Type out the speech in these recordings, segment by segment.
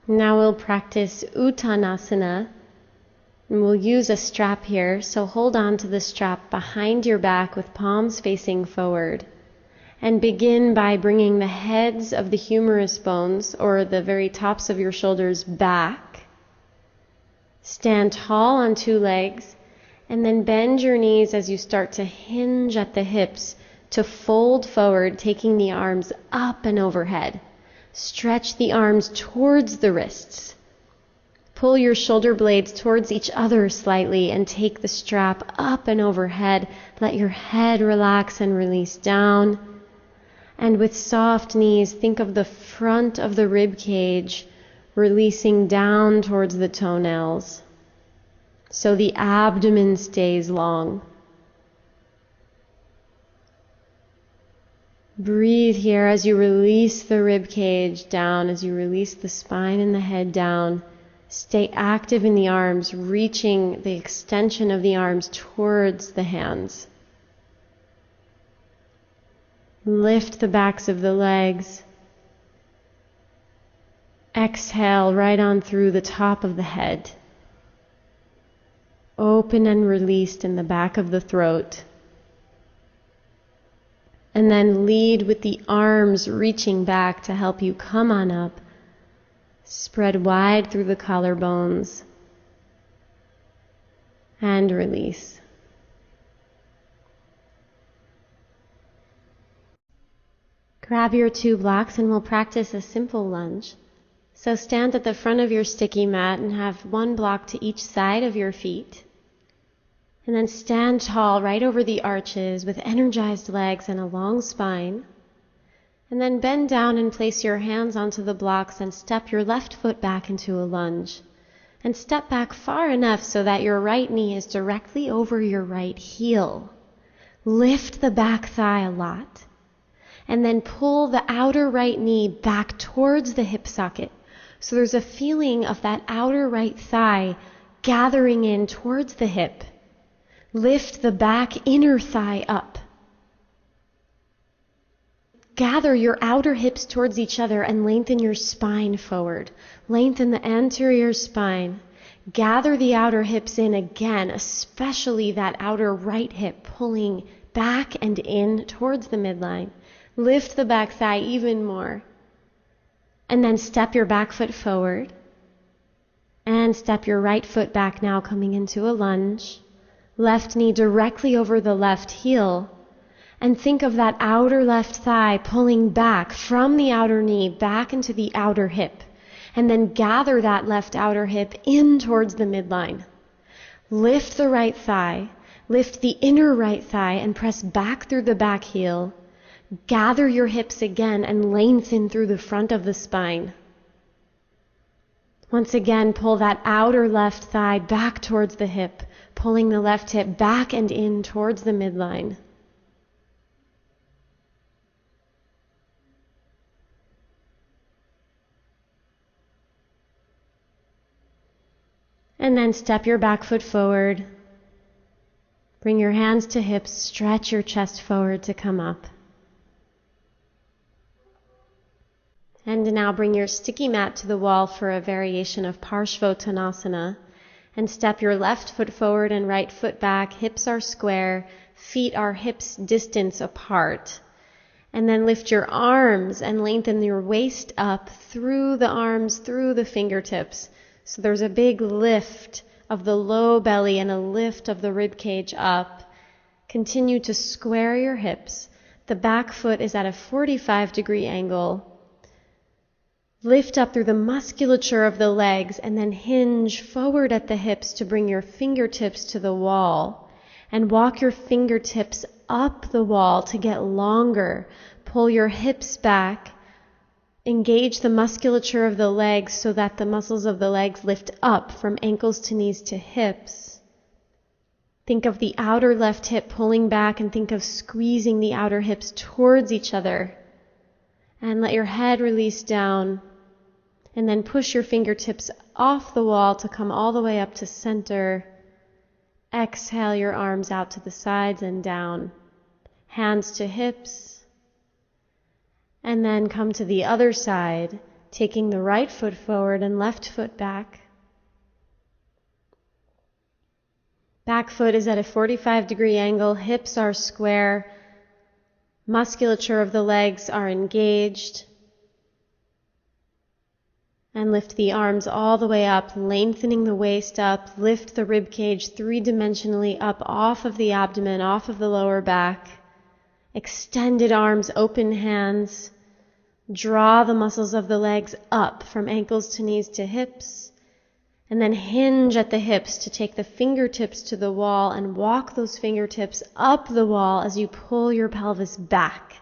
Now we'll practice Uttanasana, and we'll use a strap here, so hold on to the strap behind your back with palms facing forward. And begin by bringing the heads of the humerus bones, or the very tops of your shoulders, back. Stand tall on two legs, and then bend your knees as you start to hinge at the hips to fold forward, taking the arms up and overhead. Stretch the arms towards the wrists. Pull your shoulder blades towards each other slightly and take the strap up and overhead. Let your head relax and release down. And with soft knees, think of the front of the rib cage releasing down towards the toenails, so the abdomen stays long. Breathe here as you release the rib cage down, as you release the spine and the head down. Stay active in the arms, reaching the extension of the arms towards the hands. Lift the backs of the legs. Exhale right on through the top of the head. Open and released in the back of the throat. And then lead with the arms reaching back to help you come on up. Spread wide through the collarbones. And release. Grab your two blocks and we'll practice a simple lunge. So stand at the front of your sticky mat and have one block to each side of your feet. And then stand tall right over the arches with energized legs and a long spine. And then bend down and place your hands onto the blocks and step your left foot back into a lunge. And step back far enough so that your right knee is directly over your right heel. Lift the back thigh a lot. And then pull the outer right knee back towards the hip socket. So there's a feeling of that outer right thigh gathering in towards the hip. Lift the back inner thigh up. Gather your outer hips towards each other and lengthen your spine forward. Lengthen the anterior spine. Gather the outer hips in again, especially that outer right hip pulling back and in towards the midline. Lift the back thigh even more. And then step your back foot forward. And step your right foot back now, coming into a lunge. Left knee directly over the left heel. And think of that outer left thigh pulling back from the outer knee back into the outer hip. And then gather that left outer hip in towards the midline. Lift the right thigh. Lift the inner right thigh and press back through the back heel. Gather your hips again and lengthen through the front of the spine. Once again, pull that outer left thigh back towards the hip, pulling the left hip back and in towards the midline. And then step your back foot forward. Bring your hands to hips, stretch your chest forward to come up. And now bring your sticky mat to the wall for a variation of Parshvottanasana. And step your left foot forward and right foot back. Hips are square, feet are hips distance apart. And then lift your arms and lengthen your waist up through the arms, through the fingertips. So there's a big lift of the low belly and a lift of the rib cage up. Continue to square your hips. The back foot is at a 45-degree angle. Lift up through the musculature of the legs and then hinge forward at the hips to bring your fingertips to the wall. And walk your fingertips up the wall to get longer. Pull your hips back. Engage the musculature of the legs so that the muscles of the legs lift up from ankles to knees to hips. Think of the outer left hip pulling back and think of squeezing the outer hips towards each other. And let your head release down. And then push your fingertips off the wall to come all the way up to center. Exhale your arms out to the sides and down. Hands to hips. And then come to the other side, taking the right foot forward and left foot back. Back foot is at a 45-degree angle, hips are square, musculature of the legs are engaged. And lift the arms all the way up, lengthening the waist up, lift the rib cage three-dimensionally up off of the abdomen, off of the lower back. Extended arms, open hands. Draw the muscles of the legs up from ankles to knees to hips. And then hinge at the hips to take the fingertips to the wall and walk those fingertips up the wall as you pull your pelvis back.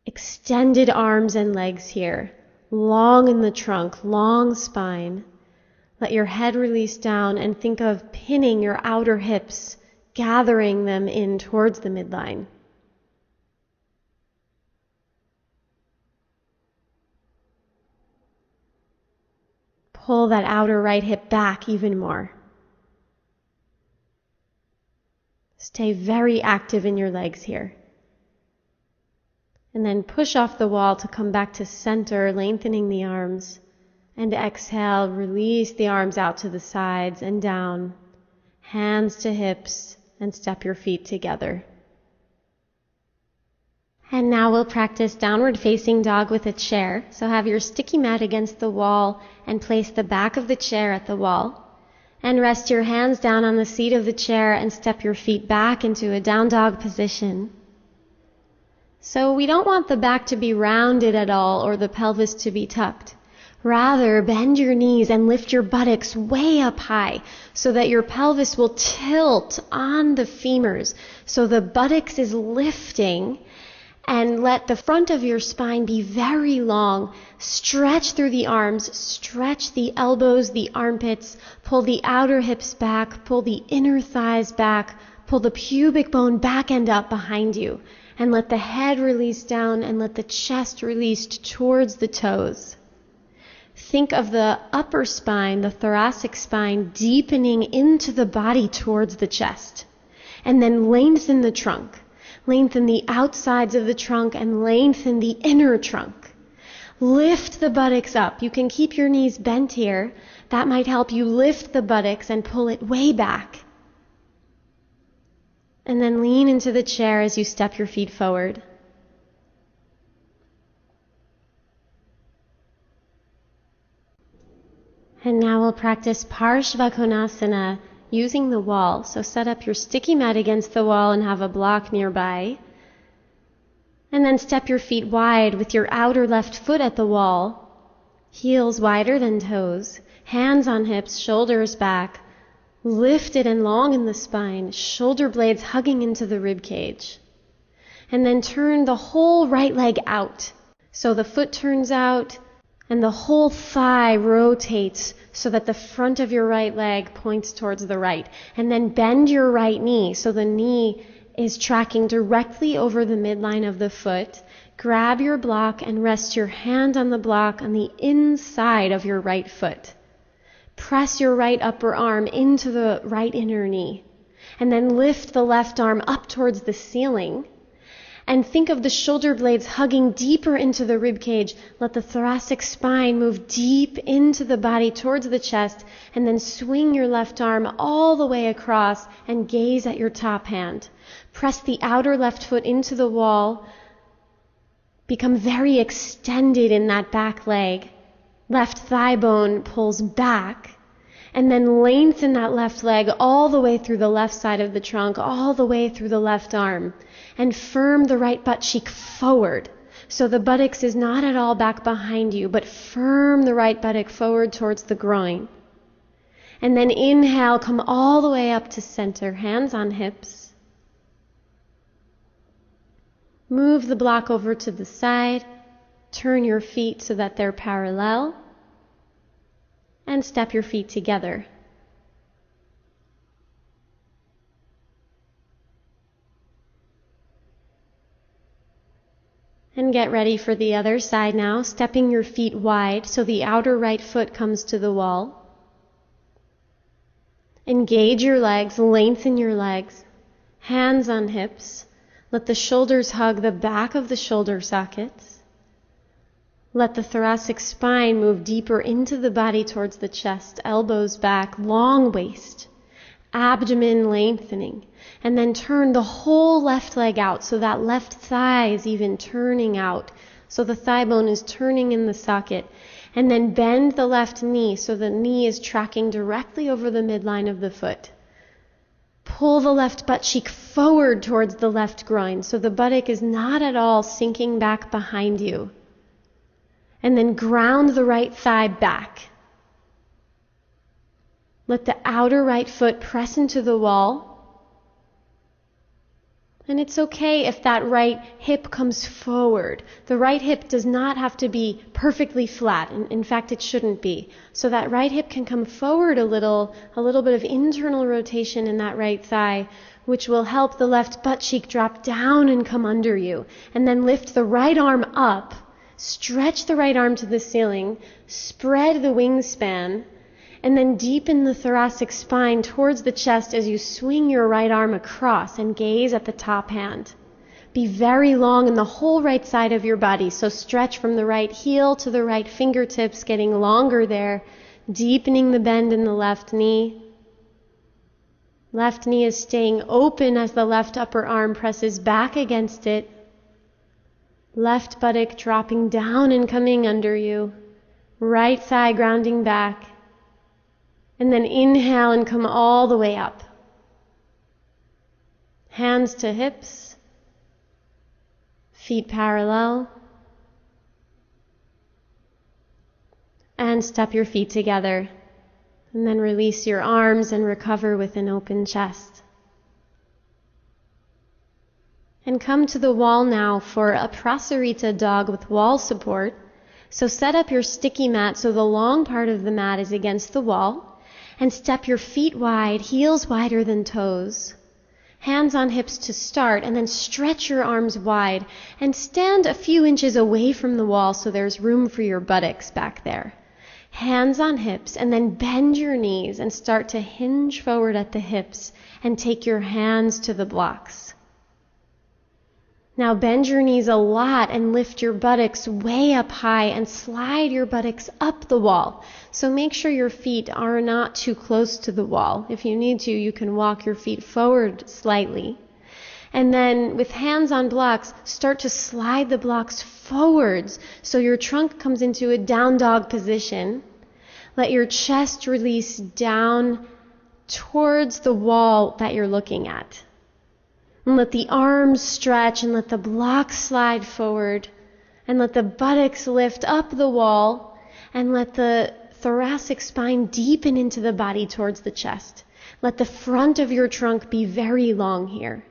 Extended arms and legs here, long in the trunk, long spine. Let your head release down and think of pinning your outer hips, gathering them in towards the midline. Pull that outer right hip back even more. Stay very active in your legs here. And then push off the wall to come back to center, lengthening the arms. And exhale, release the arms out to the sides and down. Hands to hips, and step your feet together. And now we'll practice downward facing dog with a chair. So have your sticky mat against the wall and place the back of the chair at the wall. And rest your hands down on the seat of the chair and step your feet back into a down dog position. So we don't want the back to be rounded at all or the pelvis to be tucked. Rather, bend your knees and lift your buttocks way up high so that your pelvis will tilt on the femurs. So the buttocks is lifting, and let the front of your spine be very long. Stretch through the arms, stretch the elbows, the armpits, pull the outer hips back, pull the inner thighs back, pull the pubic bone back and up behind you. And let the head release down and let the chest release towards the toes. Think of the upper spine, the thoracic spine, deepening into the body towards the chest. And then lengthen the trunk. Lengthen the outsides of the trunk and lengthen the inner trunk. Lift the buttocks up. You can keep your knees bent here. That might help you lift the buttocks and pull it way back. And then lean into the chair as you step your feet forward. And now we'll practice Parshvakonasana using the wall. So set up your sticky mat against the wall and have a block nearby. And then step your feet wide with your outer left foot at the wall. Heels wider than toes. Hands on hips, shoulders back. Lifted and long in the spine, shoulder blades hugging into the rib cage. And then turn the whole right leg out. So the foot turns out and the whole thigh rotates so that the front of your right leg points towards the right. And then bend your right knee so the knee is tracking directly over the midline of the foot. Grab your block and rest your hand on the block on the inside of your right foot. Press your right upper arm into the right inner knee. And then lift the left arm up towards the ceiling. And think of the shoulder blades hugging deeper into the rib cage. Let the thoracic spine move deep into the body towards the chest. And then swing your left arm all the way across and gaze at your top hand. Press the outer left foot into the wall. Become very extended in that back leg. Left thigh bone pulls back, and then lengthen that left leg all the way through the left side of the trunk, all the way through the left arm, and firm the right butt cheek forward. So the buttocks is not at all back behind you, but firm the right buttock forward towards the groin. And then inhale, come all the way up to center, hands on hips. Move the block over to the side. Turn your feet so that they're parallel, and step your feet together. And get ready for the other side now, stepping your feet wide so the outer right foot comes to the wall. Engage your legs, lengthen your legs. Hands on hips. Let the shoulders hug the back of the shoulder sockets. Let the thoracic spine move deeper into the body towards the chest, elbows back, long waist, abdomen lengthening. And then turn the whole left leg out so that left thigh is even turning out. So the thigh bone is turning in the socket. And then bend the left knee so the knee is tracking directly over the midline of the foot. Pull the left butt cheek forward towards the left groin so the buttock is not at all sinking back behind you. And then ground the right thigh back. Let the outer right foot press into the wall. And it's okay if that right hip comes forward. The right hip does not have to be perfectly flat. In fact, it shouldn't be. So that right hip can come forward a little bit of internal rotation in that right thigh, which will help the left butt cheek drop down and come under you. And then lift the right arm up, stretch the right arm to the ceiling, spread the wingspan, and then deepen the thoracic spine towards the chest as you swing your right arm across and gaze at the top hand. Be very long in the whole right side of your body, so stretch from the right heel to the right fingertips, getting longer there, deepening the bend in the left knee. Left knee is staying open as the left upper arm presses back against it. Left buttock dropping down and coming under you. Right thigh grounding back. And then inhale and come all the way up. Hands to hips. Feet parallel. And step your feet together. And then release your arms and recover with an open chest. And come to the wall now for a prasarita dog with wall support. So set up your sticky mat so the long part of the mat is against the wall. And step your feet wide, heels wider than toes. Hands on hips to start, and then stretch your arms wide and stand a few inches away from the wall so there's room for your buttocks back there. Hands on hips, and then bend your knees and start to hinge forward at the hips and take your hands to the blocks. Now bend your knees a lot and lift your buttocks way up high and slide your buttocks up the wall. So make sure your feet are not too close to the wall. If you need to, you can walk your feet forward slightly. And then with hands on blocks, start to slide the blocks forwards so your trunk comes into a down dog position. Let your chest release down towards the wall that you're looking at. And let the arms stretch and let the blocks slide forward. And let the buttocks lift up the wall. And let the thoracic spine deepen into the body towards the chest. Let the front of your trunk be very long here.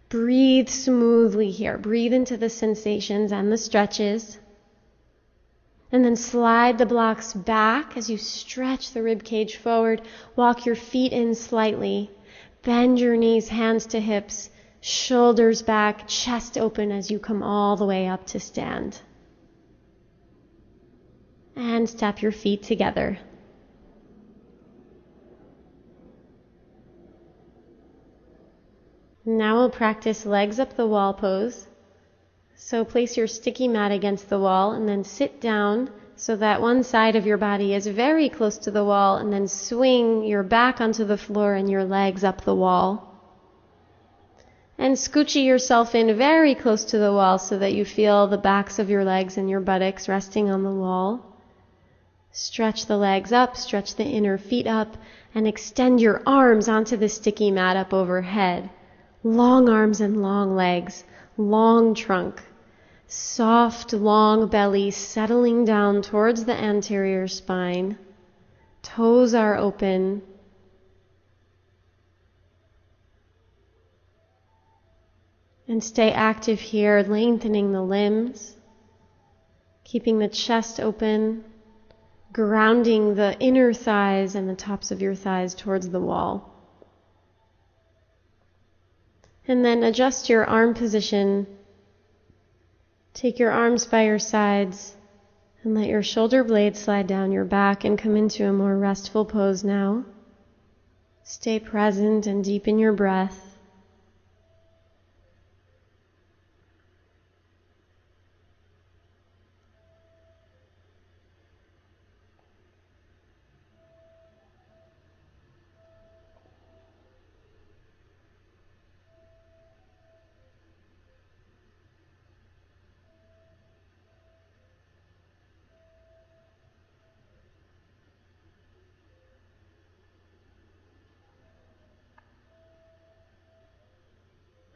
Breathe smoothly here. Breathe into the sensations and the stretches. And then slide the blocks back as you stretch the rib cage forward. Walk your feet in slightly. Bend your knees, hands to hips. Shoulders back, chest open as you come all the way up to stand. And step your feet together. Now we'll practice legs up the wall pose. So place your sticky mat against the wall and then sit down so that one side of your body is very close to the wall, and then swing your back onto the floor and your legs up the wall. And scoochie yourself in very close to the wall so that you feel the backs of your legs and your buttocks resting on the wall. Stretch the legs up, stretch the inner feet up, and extend your arms onto the sticky mat up overhead. Long arms and long legs, long trunk. Soft, long belly settling down towards the anterior spine. Toes are open. And stay active here, lengthening the limbs, keeping the chest open, grounding the inner thighs and the tops of your thighs towards the wall. And then adjust your arm position. Take your arms by your sides and let your shoulder blades slide down your back and come into a more restful pose now. Stay present and deepen your breath.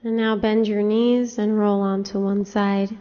And now bend your knees and roll onto one side.